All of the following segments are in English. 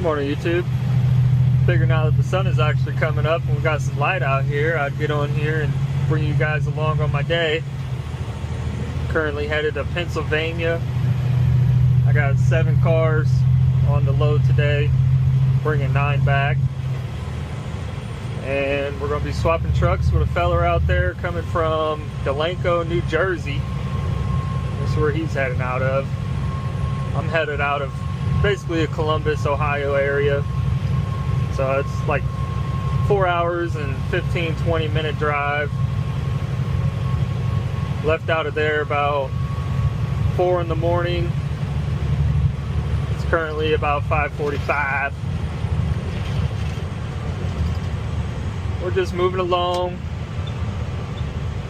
Good morning, YouTube. Figure now that the sun is actually coming up and we got some light out here, I'd get on here and bring you guys along on my day. Currently headed to Pennsylvania. I got 7 cars on the load today, bringing 9 back. And we're going to be swapping trucks with a fella out there coming from Delanco, New Jersey. That's where he's heading out of. I'm headed out of basically a Columbus, Ohio area. So it's like 4 hours and 15-20 minute drive. Left out of there about 4 in the morning. It's currently about 5:45. We're just moving along,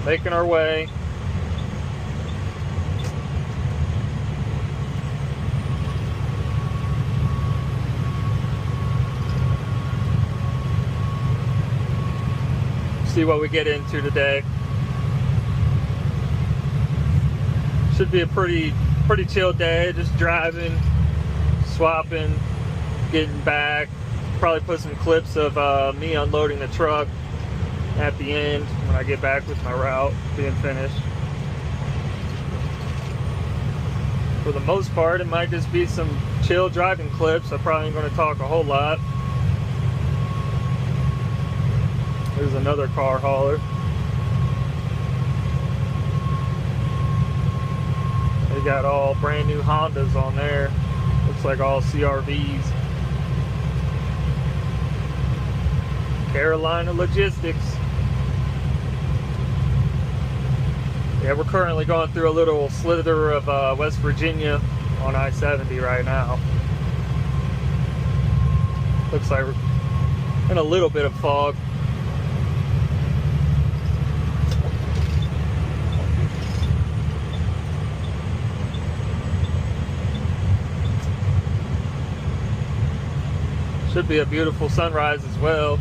making our way. See what we get into today. Should be a pretty chill day, just driving, swapping, getting back. Probably put some clips of me unloading the truck at the end when I get back with my route being finished. For the most part, it might just be some chill driving clips. I probably ain't going to talk a whole lot. There's another car hauler. They got all brand new Hondas on there. Looks like all CRVs. Carolina Logistics. Yeah, we're currently going through a little slither of West Virginia on I-70 right now. Looks like we're in a little bit of fog. Should be a beautiful sunrise as well.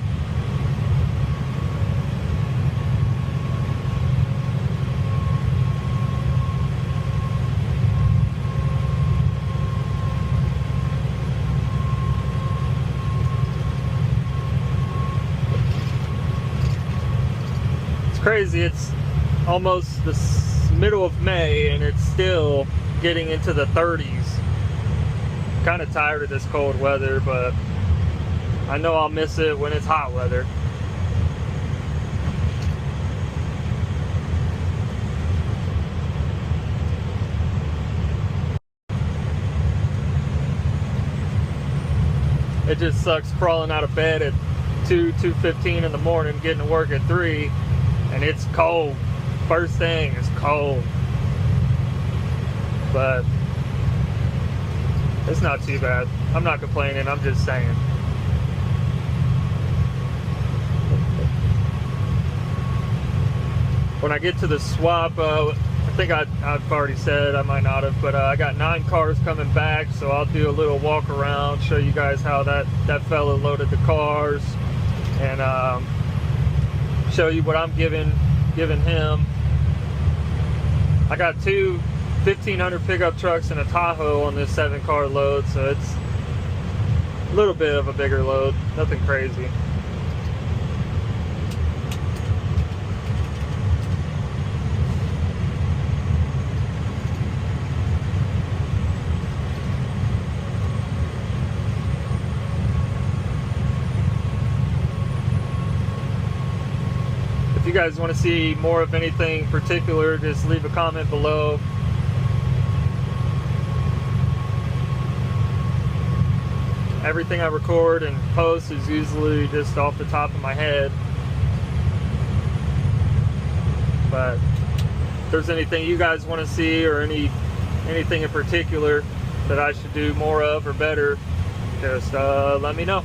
It's crazy, it's almost the middle of May and it's still getting into the 30s. Kind of tired of this cold weather, but I know I'll miss it when it's hot weather. It just sucks crawling out of bed at 2:15 in the morning, getting to work at 3, and it's cold. First thing is cold. But it's not too bad. I'm not complaining, I'm just saying. When I get to the swap, I think I've already said, I might not have, but I got 9 cars coming back, so I'll do a little walk around, show you guys how that fella loaded the cars, and show you what I'm giving him. I got 2 1,500 pickup trucks and a Tahoe on this 7-car load, so it's a little bit of a bigger load, nothing crazy. If you guys want to see more of anything particular, just leave a comment below. Everything I record and post is usually just off the top of my head. But if there's anything you guys want to see or anything in particular that I should do more of or better, just let me know.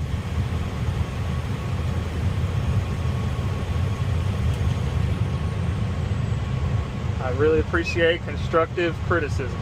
I really appreciate constructive criticism.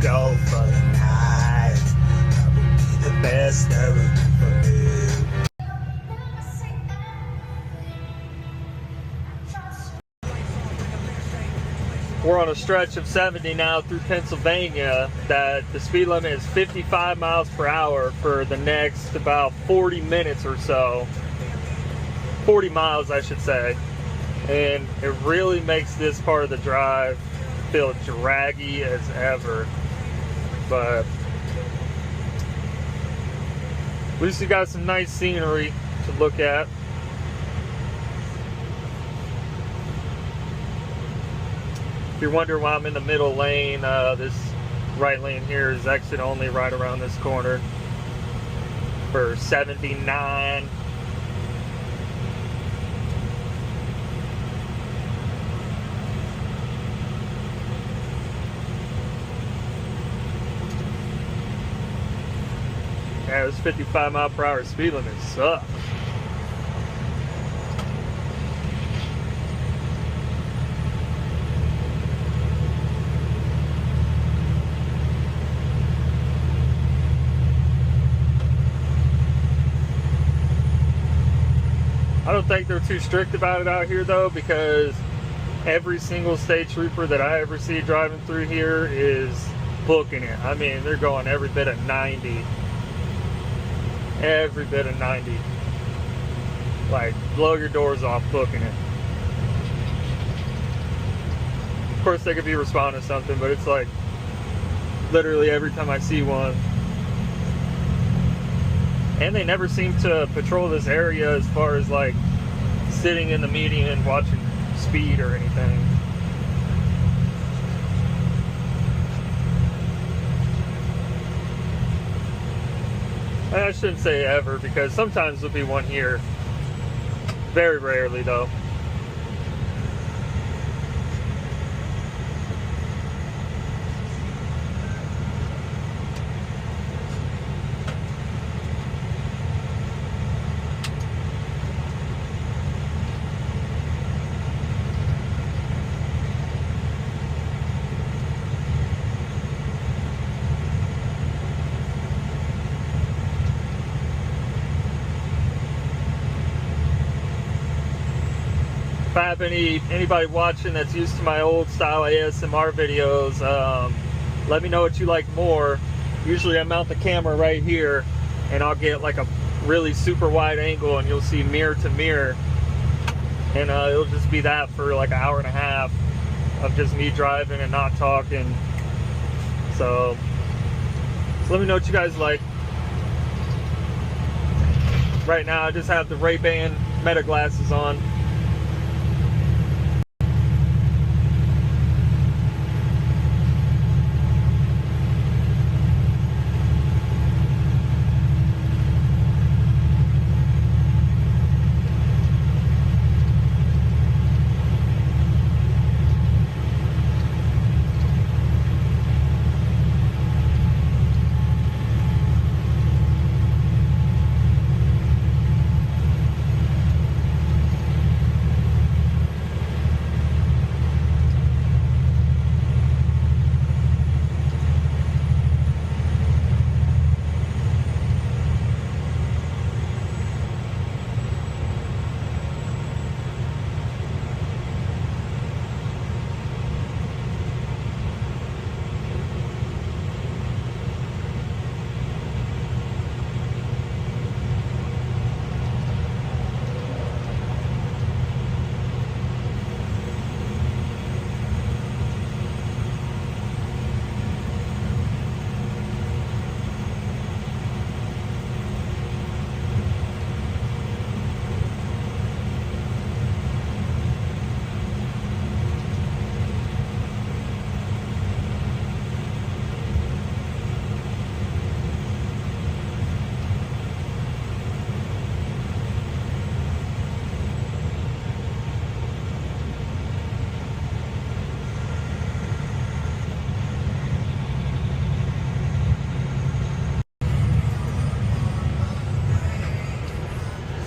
go for the night. That would be the best ever for me. We're on a stretch of 70 now through Pennsylvania that the speed limit is 55 miles per hour for the next about 40 minutes or so. 40 miles, I should say. And it really makes this part of the drive feel draggy as ever. But at least you got some nice scenery to look at. If you're wondering why I'm in the middle lane, this right lane here is exit only right around this corner for 79. Yeah, this 55 mile per hour speed limit sucks. I don't think they're too strict about it out here though, because every single state trooper that I ever see driving through here is booking it. I mean, they're going every bit of 90. Every bit of 90. Like, blow your doors off booking it. Of course, they could be responding to something, but it's like literally every time I see one. And they never seem to patrol this area as far as like sitting in the median watching speed or anything. I shouldn't say ever, because sometimes there'll be one here. Very rarely though. If I have anybody watching that's used to my old style ASMR videos, let me know what you like more. Usually I mount the camera right here and I'll get like a really super wide angle and you'll see mirror to mirror, and it'll just be that for like an hour and a half of just me driving and not talking. So let me know what you guys like. Right now I just have the Ray-Ban Meta glasses on.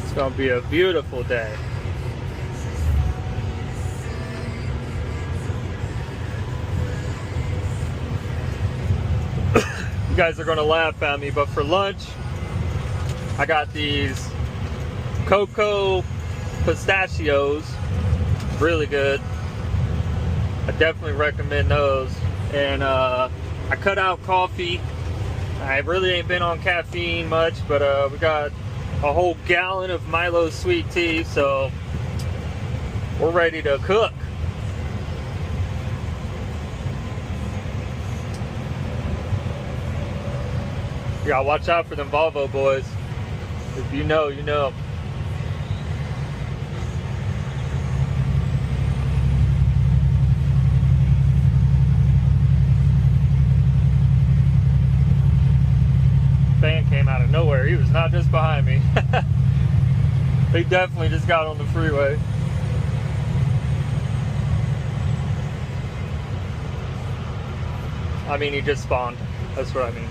It's gonna be a beautiful day. You guys are gonna laugh at me, but for lunch, I got these cocoa pistachios, really good. I definitely recommend those. And I cut out coffee. I really ain't been on caffeine much, but we got a whole gallon of Milo sweet tea, so we're ready to cook. You gotta watch out for them Volvo boys. If you know, you know. Fan came out of nowhere. He was not just behind me. He definitely just got on the freeway. I mean, he just spawned. That's what I mean.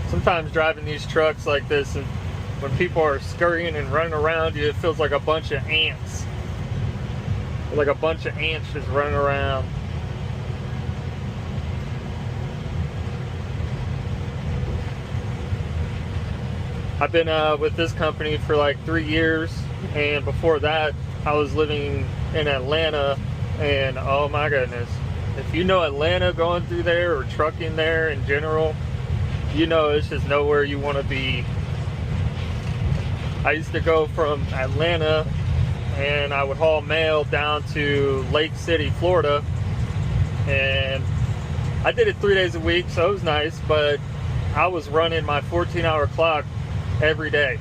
Sometimes driving these trucks like this, and when people are scurrying and running around you, it feels like a bunch of ants. Like a bunch of ants just running around. I've been with this company for like 3 years, and before that I was living in Atlanta, and oh my goodness, if you know Atlanta, going through there or trucking there in general, you know it's just nowhere you want to be. I used to go from Atlanta and I would haul mail down to Lake City, Florida, and I did it 3 days a week, so it was nice, but I was running my 14-hour clock every day.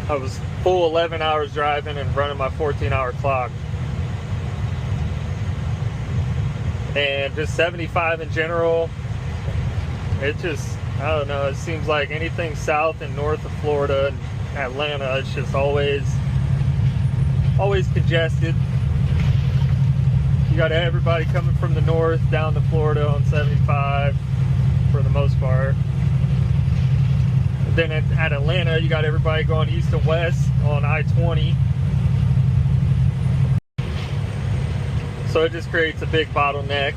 I was full 11 hours driving and running my 14-hour clock. And just 75 in general, it just, I don't know, it seems like anything south and north of Florida and Atlanta, it's just always congested. You got everybody coming from the north down to Florida on 75 for the most part. Then at Atlanta, you got everybody going east and west on I-20. So it just creates a big bottleneck.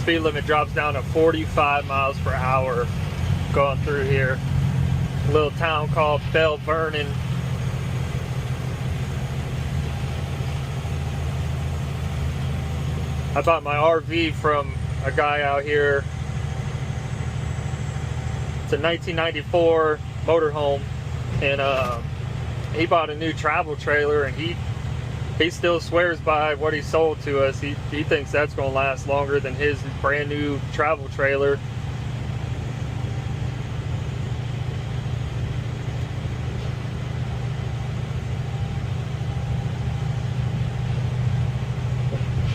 Speed limit drops down to 45 miles per hour going through here. A little town called Bell Vernon. I bought my RV from a guy out here. It's a 1994 motorhome, and he bought a new travel trailer, and he still swears by what he sold to us. He thinks that's going to last longer than his brand new travel trailer.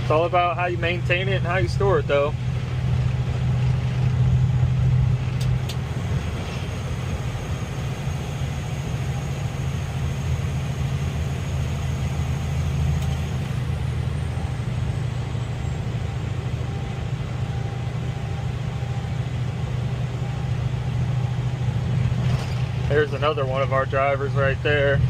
It's all about how you maintain it and how you store it, though. There's another one of our drivers right there.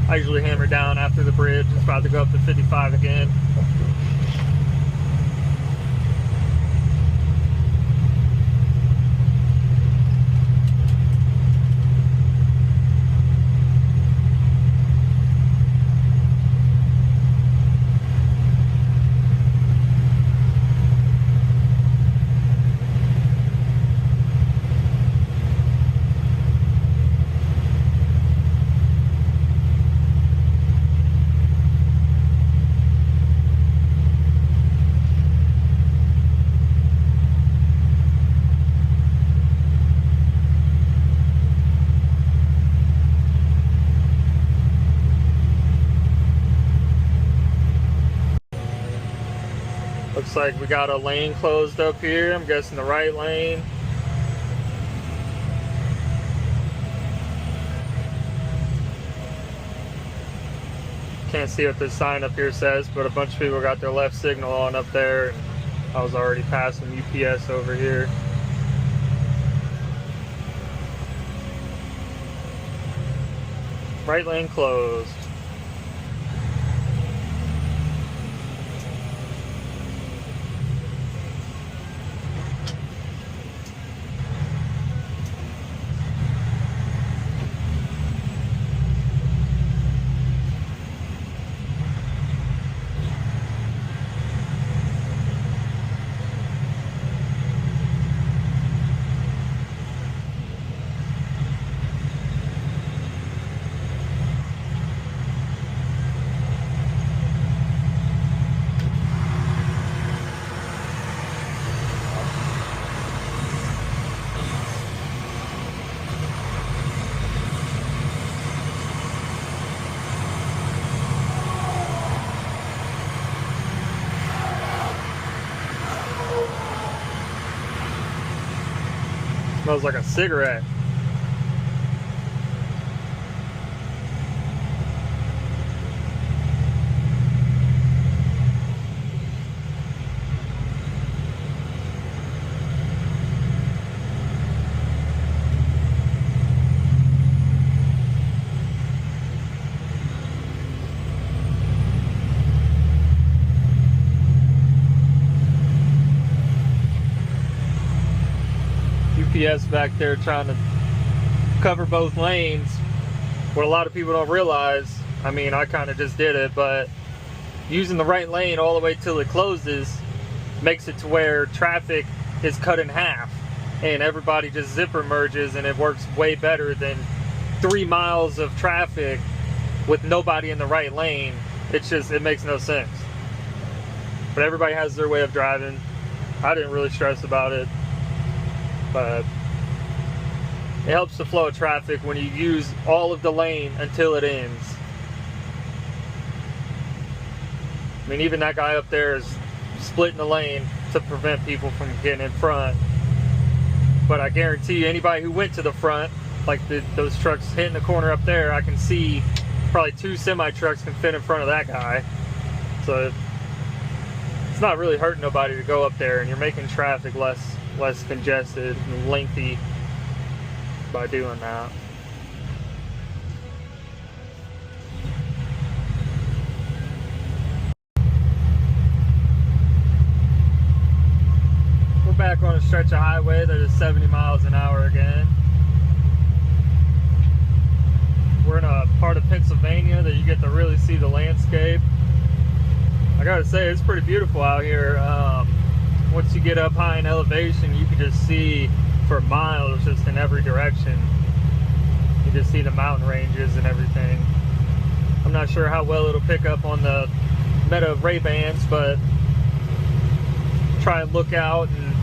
I usually hammer down after the bridge. It's about to go up to 55 again. Looks like we got a lane closed up here. I'm guessing the right lane. Can't see what this sign up here says, but a bunch of people got their left signal on up there. And I was already passing UPS over here. Right lane closed. Smells like a cigarette. UPS back there trying to cover both lanes. What a lot of people don't realize, I mean, I kind of just did it, but using the right lane all the way till it closes makes it to where traffic is cut in half and everybody just zipper merges, and it works way better than 3 miles of traffic with nobody in the right lane. It's just, it makes no sense. But everybody has their way of driving. I didn't really stress about it, but it helps the flow of traffic when you use all of the lane until it ends. I mean, even that guy up there is splitting the lane to prevent people from getting in front. But I guarantee you, anybody who went to the front, like those trucks hitting the corner up there, I can see probably 2 semi-trucks can fit in front of that guy. So it's not really hurting nobody to go up there, and you're making traffic less congested and lengthy by doing that. We're back on a stretch of highway that is 70 miles an hour again. We're in a part of Pennsylvania that you get to really see the landscape. I gotta say, it's pretty beautiful out here. Once you get up high in elevation, you can just see for miles just in every direction. You just see the mountain ranges and everything. I'm not sure how well it'll pick up on the Meta Ray-Bans, but try and look out and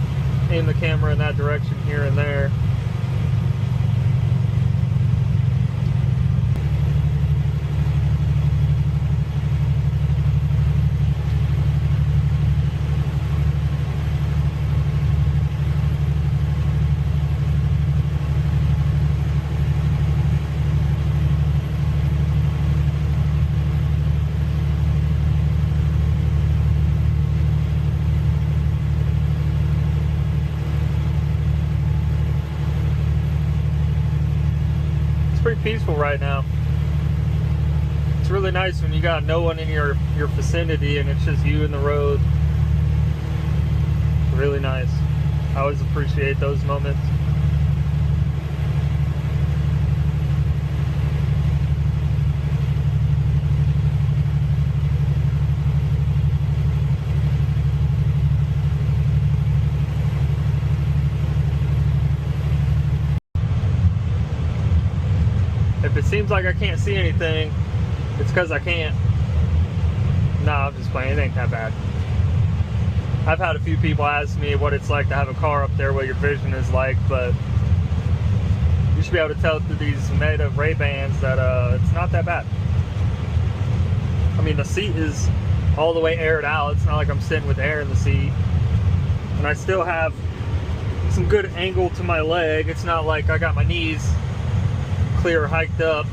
aim the camera in that direction here and there. Pretty peaceful right now. It's really really nice when you got no one in your vicinity and it's just you and the road. It's really nice. I always appreciate those moments. If it seems like I can't see anything, it's because I can't. Nah, I'm just playing. It ain't that bad. I've had a few people ask me what it's like to have a car up there, what your vision is like, but you should be able to tell through these Meta Ray-Bans that it's not that bad. I mean, the seat is all the way aired out. It's not like I'm sitting with air in the seat. And I still have some good angle to my leg. It's not like I got my knees clear hiked up.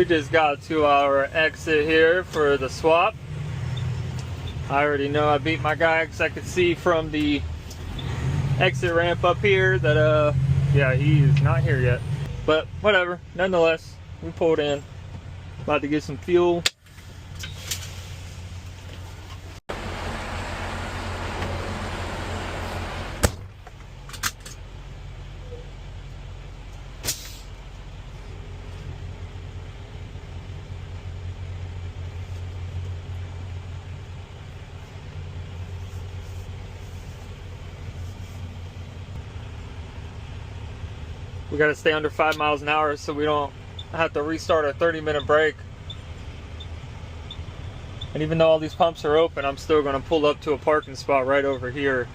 just got to our exit here for the swap. I already know I beat my guy because I could see from the exit ramp up here that yeah, he is not here yet. But whatever, nonetheless, we pulled in. About to get some fuel. We got to stay under 5 miles an hour so we don't have to restart our 30-minute break. And even though all these pumps are open, I'm still going to pull up to a parking spot right over here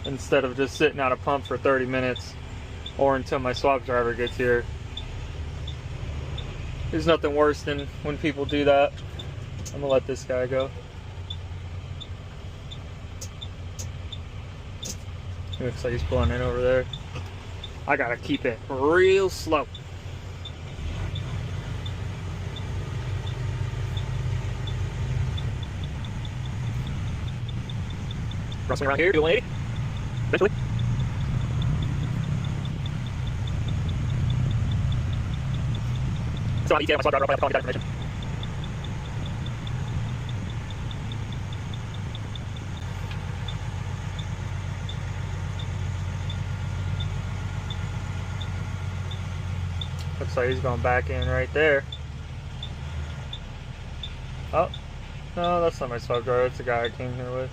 instead of just sitting out a pump for 30 minutes or until my swap driver gets here. There's nothing worse than when people do that. I'm going to let this guy go. Looks like he's pulling in over there. I gotta keep it real slow. Crossing around here, 180. Eventually. So I'm ETA, my swap driver, I'll probably have to call me that information. Looks like he's going back in right there. Oh, no, that's not my swap driver. That's the guy I came here with.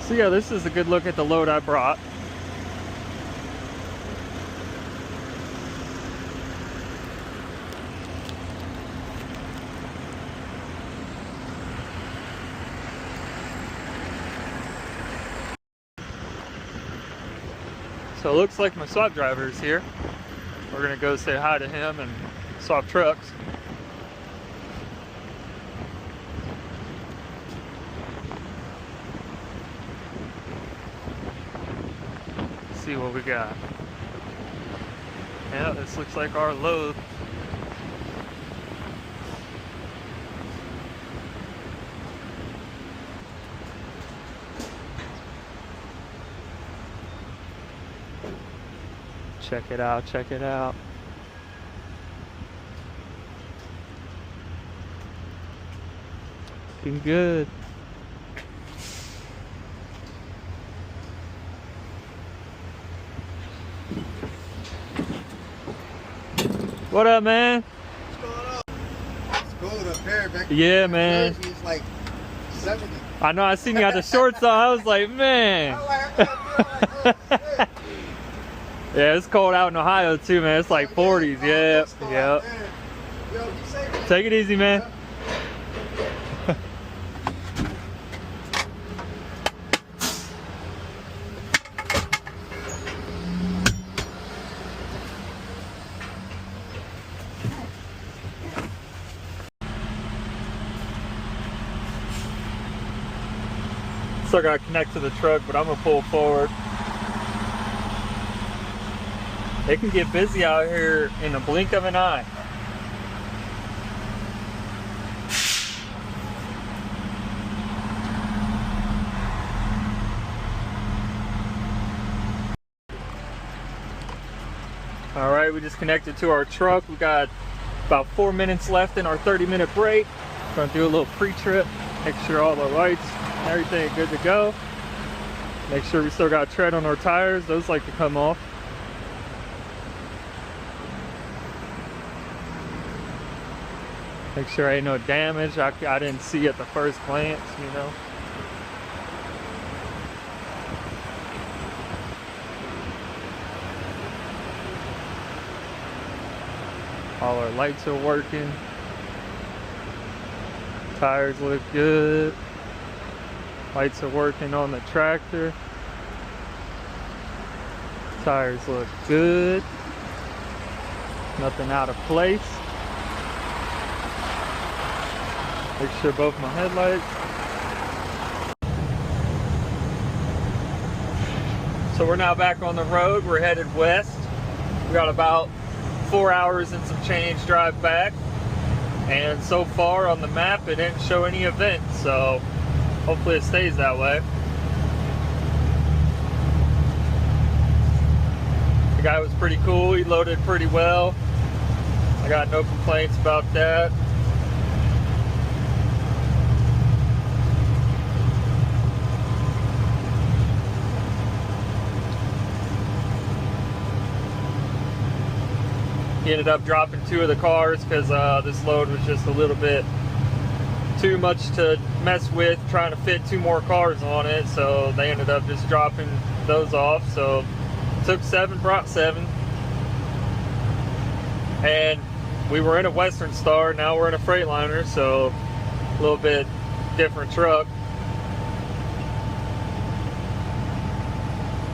So yeah, this is a good look at the load I brought. So it looks like my swap driver is here. We're gonna go say hi to him and swap trucks. See what we got. Yeah, this looks like our load. Check it out, check it out. Looking good. What up, man? What's going on? It's cold up there. Back yeah, man. Jersey, it's like 70. I know, I seen you got the shorts on. I was like, man. Yeah, it's cold out in Ohio too, man. It's like 40s. Yeah, yeah. Take it easy, man. Still got to connect to the truck, but I'm gonna pull forward. It can get busy out here in the blink of an eye. All right, we just connected to our truck. We got about 4 minutes left in our 30-minute break. Gonna do a little pre-trip, make sure all the lights, everything good to go. Make sure we still got tread on our tires. Those like to come off. Make sure ain't no damage. I didn't see at the first glance, you know. All our lights are working. Tires look good. Lights are working on the tractor. Tires look good. Nothing out of place. Make sure both my headlights. So we're now back on the road. We're headed west. We got about 4 hours and some change drive back. And so far on the map, it didn't show any events. So hopefully it stays that way. The guy was pretty cool. He loaded pretty well. I got no complaints about that. He ended up dropping 2 of the cars because this load was just a little bit too much to mess with, trying to fit 2 more cars on it. So they ended up just dropping those off. So took 7, brought 7. And we were in a Western Star, now we're in a Freightliner, so a little bit different truck.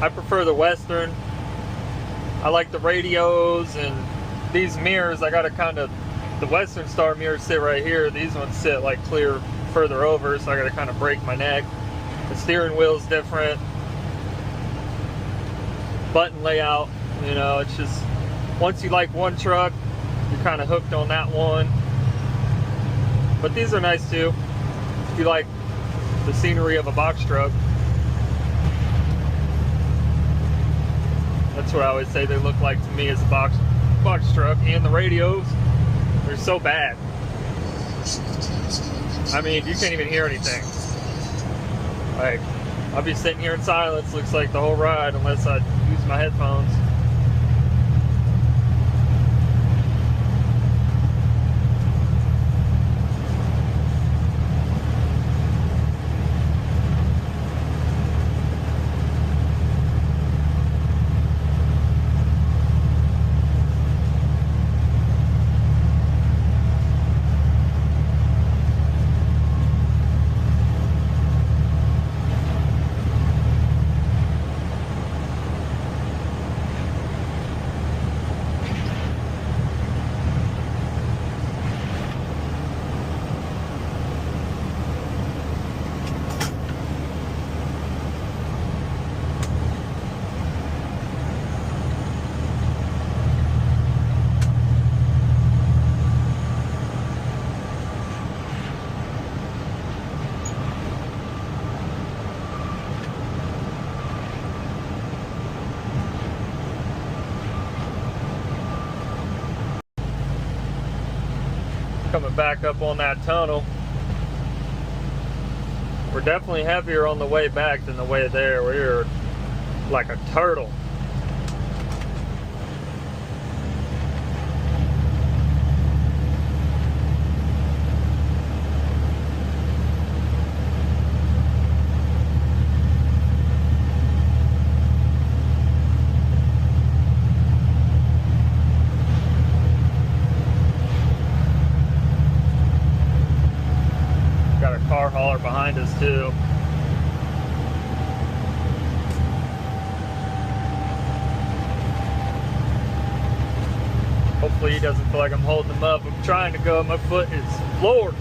I prefer the Western. I like the radios and these mirrors. I gotta kind of, the Western Star mirrors sit right here. These ones sit like clear further over, so I gotta kind of break my neck. The steering wheel's different. Button layout, you know, it's just, once you like one truck, you're kind of hooked on that one. But these are nice too, if you like the scenery of a box truck. That's what I always say they look like to me, as a box truck. And the radios, they're so bad. I mean, you can't even hear anything. Like, I'll be sitting here in silence, looks like the whole ride, unless I use my headphones. Coming back up on that tunnel. We're definitely heavier on the way back than the way there. We're like a turtle. Car hauler behind us too. Hopefully he doesn't feel like I'm holding him up. I'm trying to go, my foot is floored.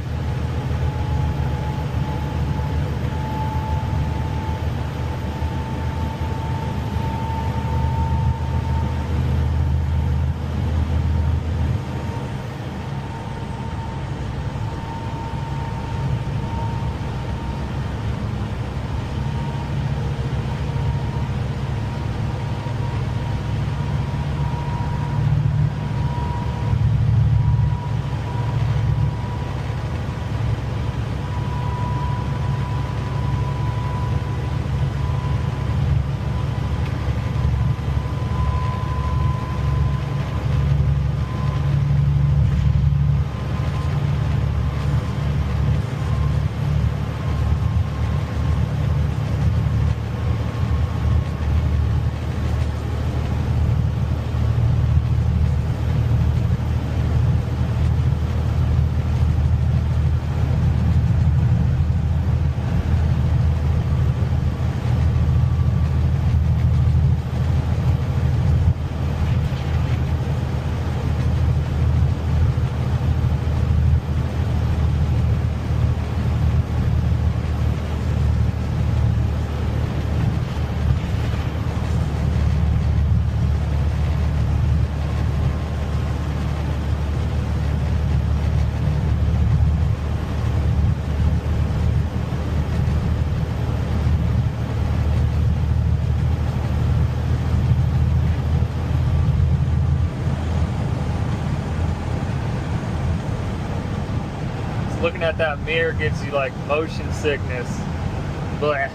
got that mirror, gives you like motion sickness. Blech.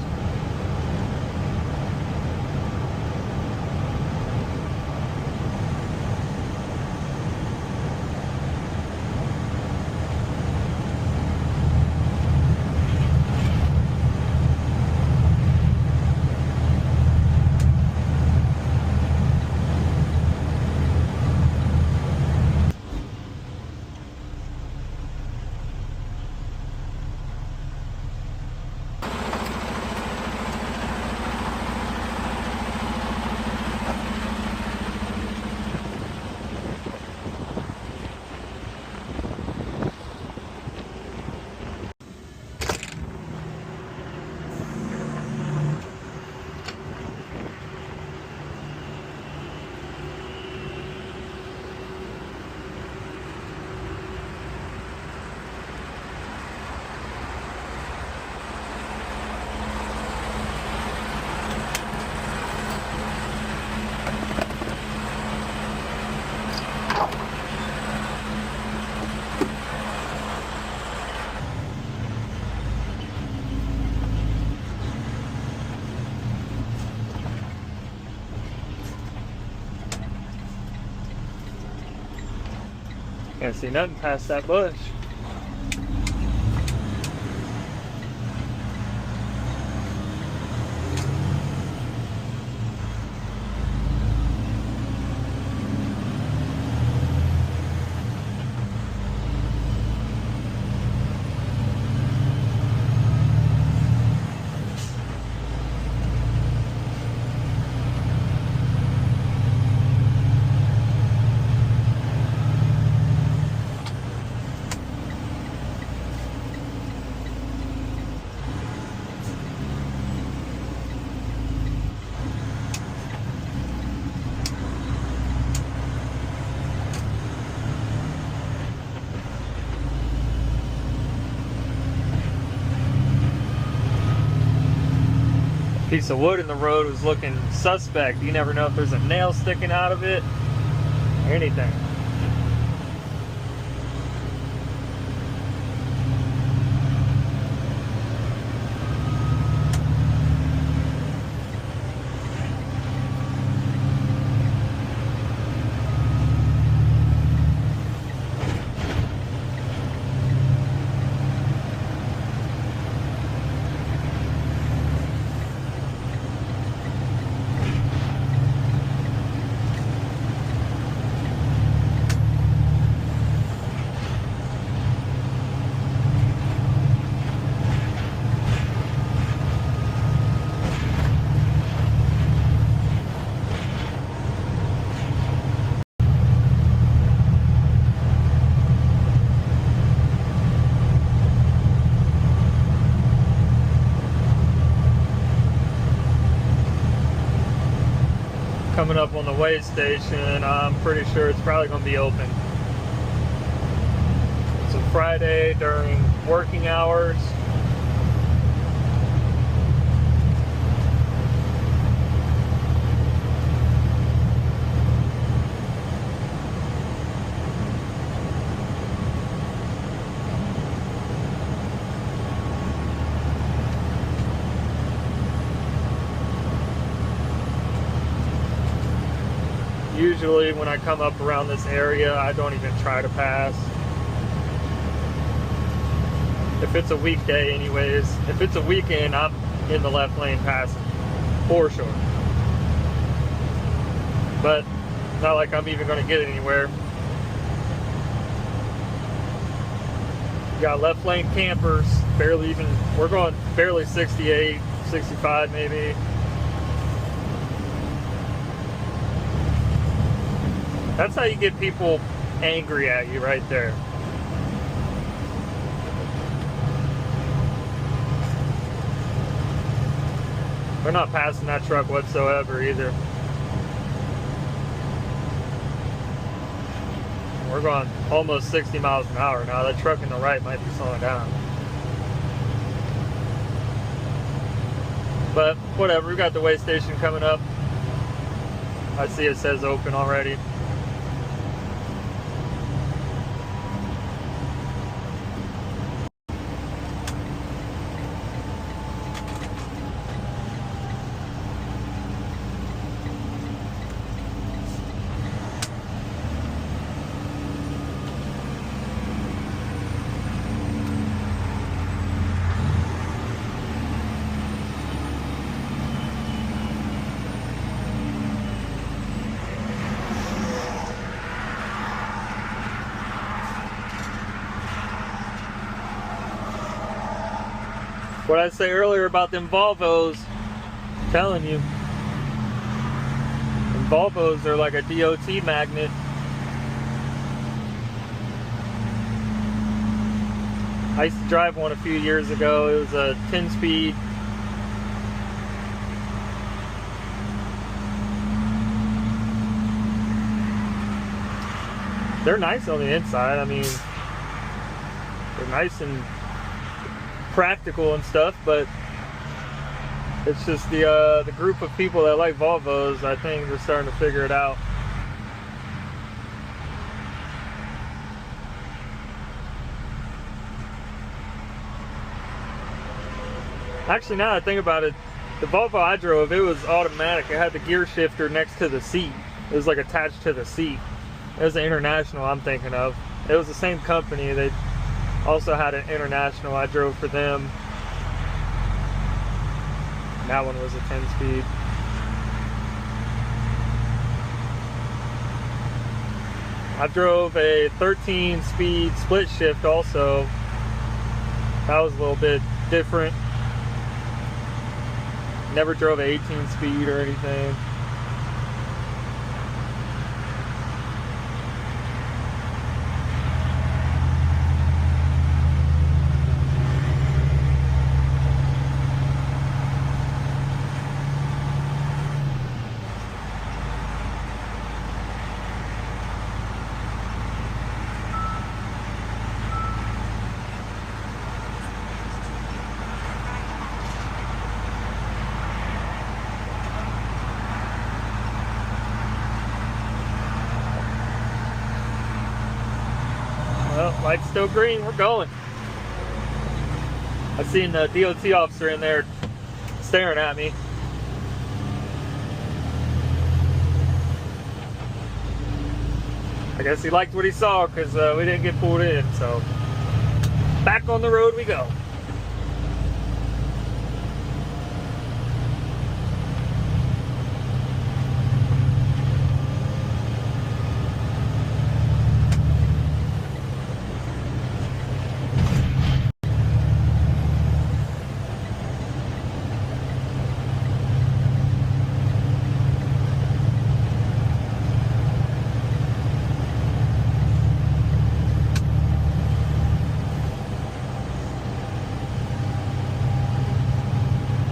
Can't see nothing past that bush. Piece of wood in the road was looking suspect. You never know if there's a nail sticking out of it or anything. Coming up on the weigh station, I'm pretty sure it's probably going to be open. It's a Friday during working hours. Usually when I come up around this area, I don't even try to pass. If it's a weekday anyways, if it's a weekend, I'm in the left lane passing, for sure. But not like I'm even gonna get anywhere. Got left lane campers, barely even, we're going barely 68, 65 maybe. That's how you get people angry at you right there. We're not passing that truck whatsoever either. We're going almost 60 miles an hour now. That truck in the right might be slowing down. But whatever, we got the weigh station coming up. I see it says open already. what I say earlier about them Volvos, I'm telling you, them Volvos are like a DOT magnet. I used to drive one a few years ago. It was a 10-speed. They're nice on the inside. I mean, they're nice and practical and stuff, but it's just the group of people that like Volvos, I think they're starting to figure it out. Actually, now that I think about it, the Volvo I drove, it was automatic. It had the gear shifter next to the seat. It was like attached to the seat. It was an International I'm thinking of. It was the same company. They also had an International. I drove for them. That one was a 10-speed. I drove a 13-speed split shift also. That was a little bit different. Never drove an 18-speed or anything. Well, light's still green, we're going. I seen the DOT officer in there staring at me. I guess he liked what he saw because we didn't get pulled in, so back on the road we go.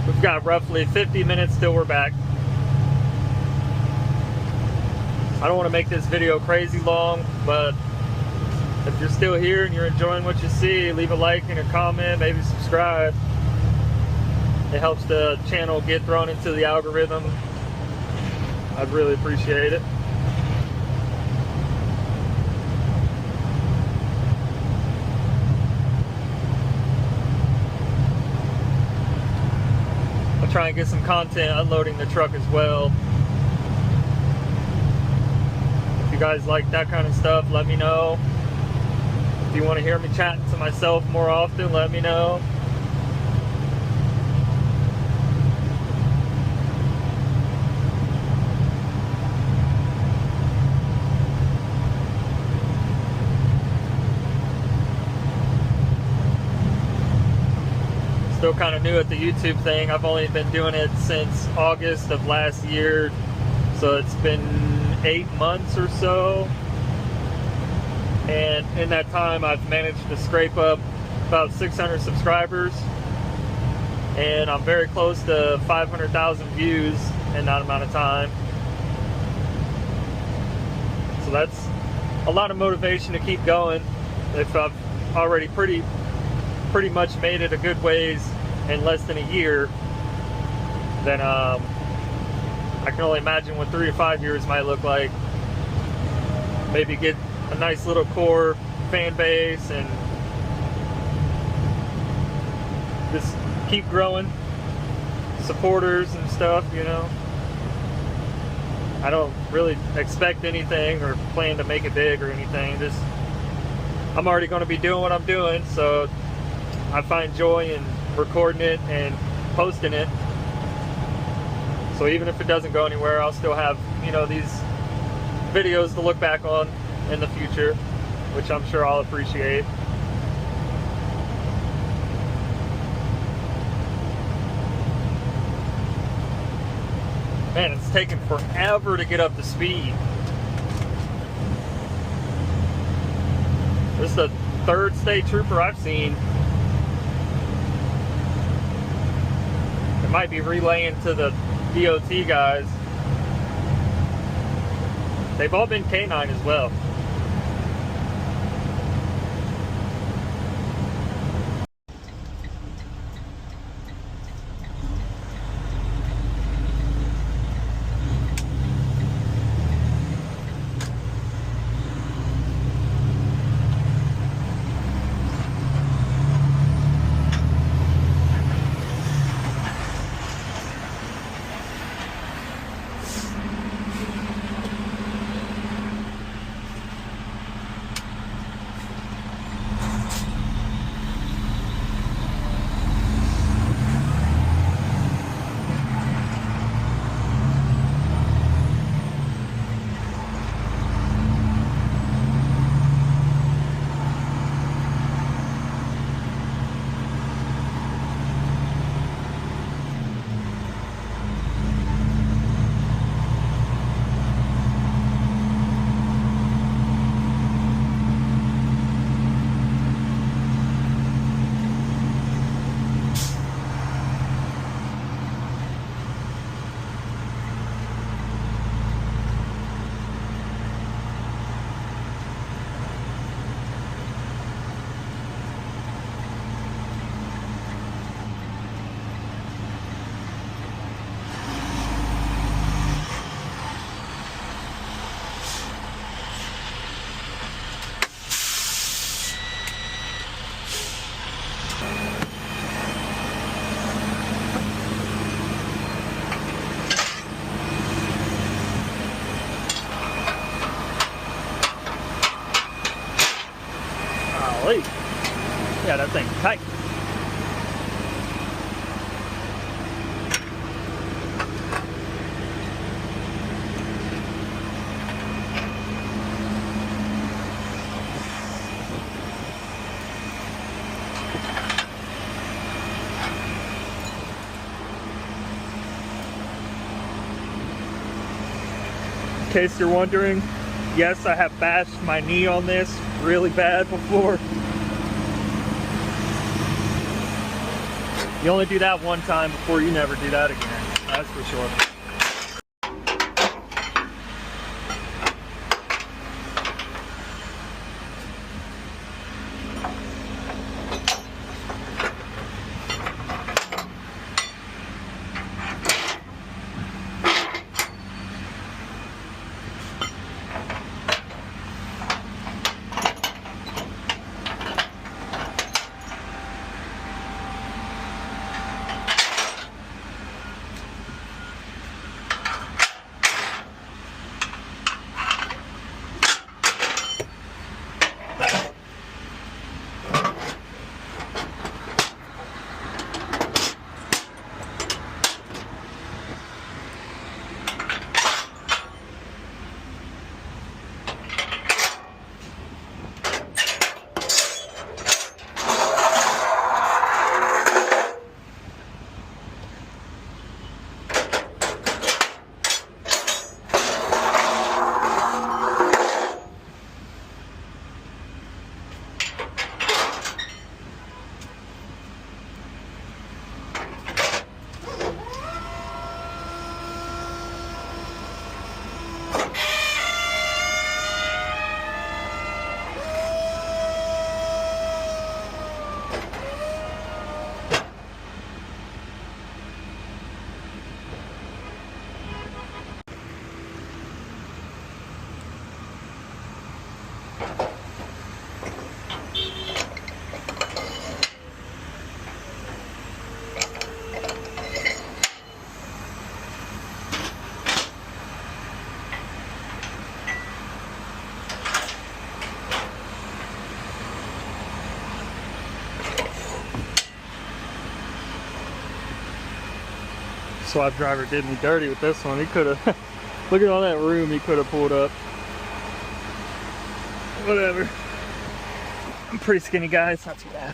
We've got roughly 50 minutes till we're back. I don't want to make this video crazy long, but if you're still here and you're enjoying what you see, leave a like and a comment, maybe subscribe. It helps the channel get thrown into the algorithm. I'd really appreciate it. Try and get some content unloading the truck as well. If you guys like that kind of stuff, let me know. If you want to hear me chatting to myself more often, let me know. Still kind of new at the YouTube thing. I've only been doing it since August of last year, so it's been 8 months or so. And in that time, I've managed to scrape up about 600 subscribers, and I'm very close to 500,000 views in that amount of time. So that's a lot of motivation to keep going. If I've already pretty much made it a good ways in less than a year, then I can only imagine what 3 to 5 years might look like. Maybe get a nice little core fan base and just keep growing supporters and stuff, you know. I don't really expect anything or plan to make it big or anything. Just I'm already going to be doing what I'm doing, so I find joy in recording it and posting it. So even if it doesn't go anywhere, I'll still have, you know, these videos to look back on in the future, which I'm sure I'll appreciate. Man, it's taking forever to get up to speed. This is the third state trooper I've seen. It might be relaying to the DOT guys. They've all been K9 as well. Golly. Yeah, that thing's tight. In case you're wondering, yes, I have bashed my knee on this really bad before. You only do that one time before you never do that again, that's for sure. Swap driver did me dirty with this one. He could have, look at all that room he could have pulled up. Whatever. I'm a pretty skinny guy, it's not too bad.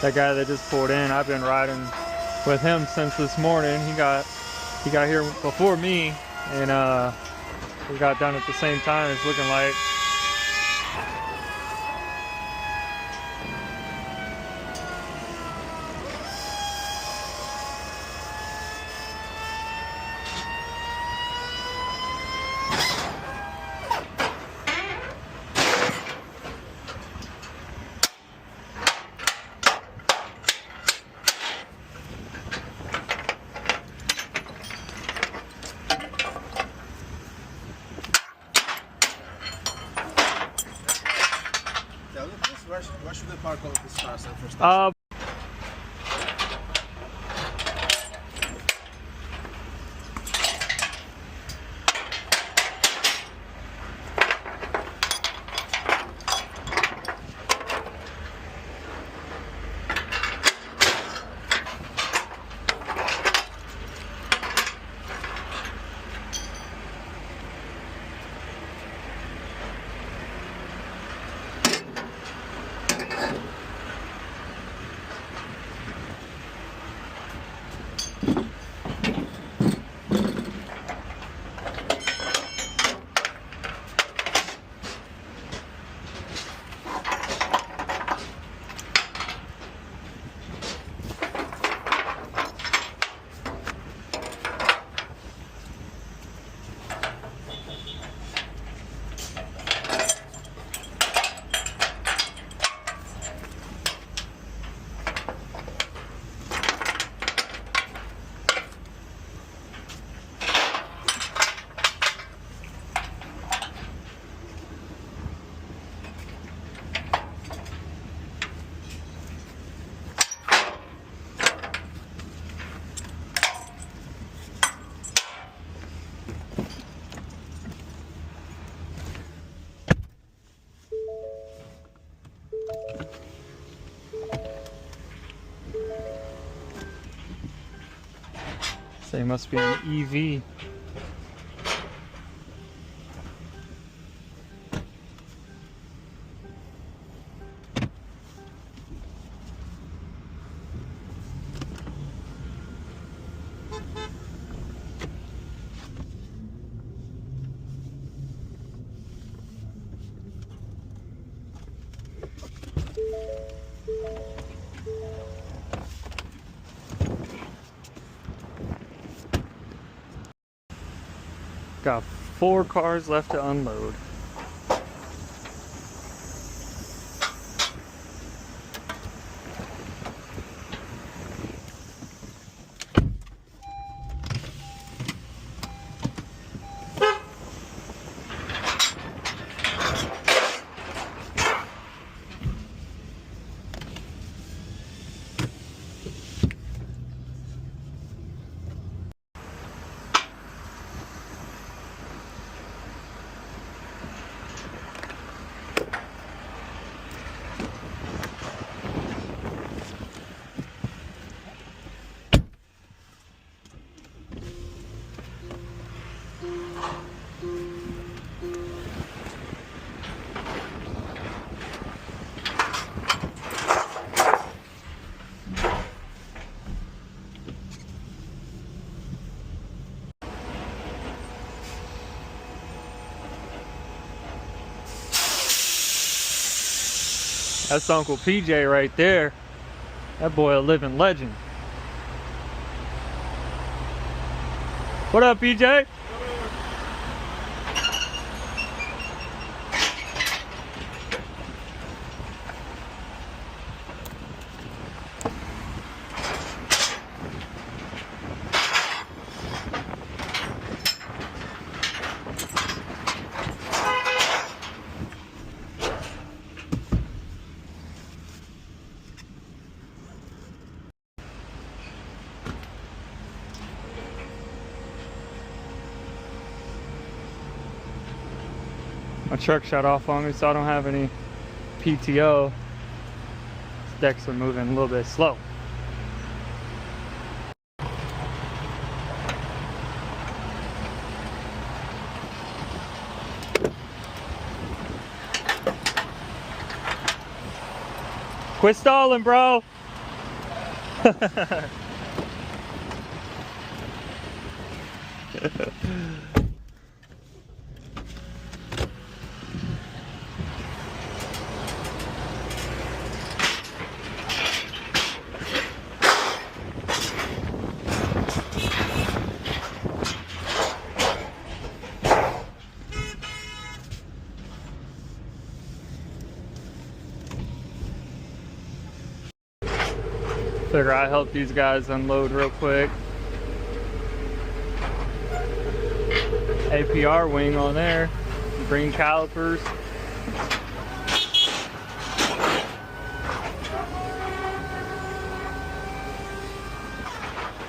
That guy that just pulled in, I've been riding with him since this morning. He got here before me, and we got done at the same time. It's looking like. Where should we park all of these cars at first? So it must be an EV. Got 4 cars left to unload. That's Uncle PJ right there. That boy a living legend. What up, PJ? My truck shut off on me, so I don't have any PTO. These decks are moving a little bit slow. Quit stalling, bro. Figure I help these guys unload real quick. APR wing on there, green calipers.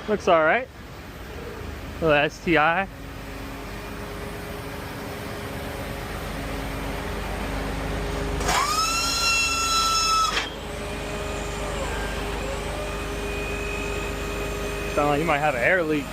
Looks all right. Little STI. Sound like you might have an air leak.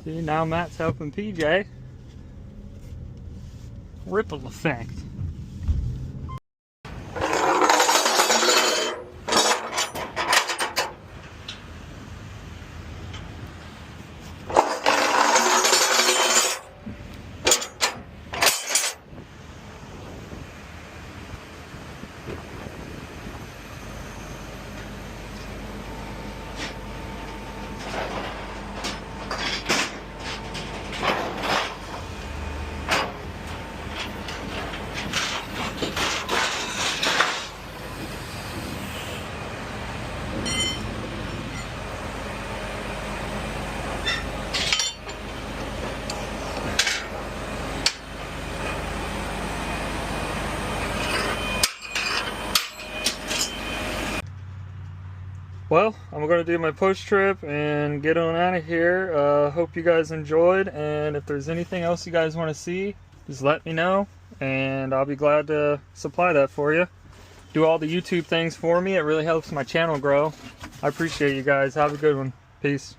See, now Matt's helping PJ. Ripple effect. Well, I'm going to do my push trip and get on out of here. Hope you guys enjoyed, and if there's anything else you guys want to see, just let me know, and I'll be glad to supply that for you. Do all the YouTube things for me. It really helps my channel grow. I appreciate you guys. Have a good one. Peace.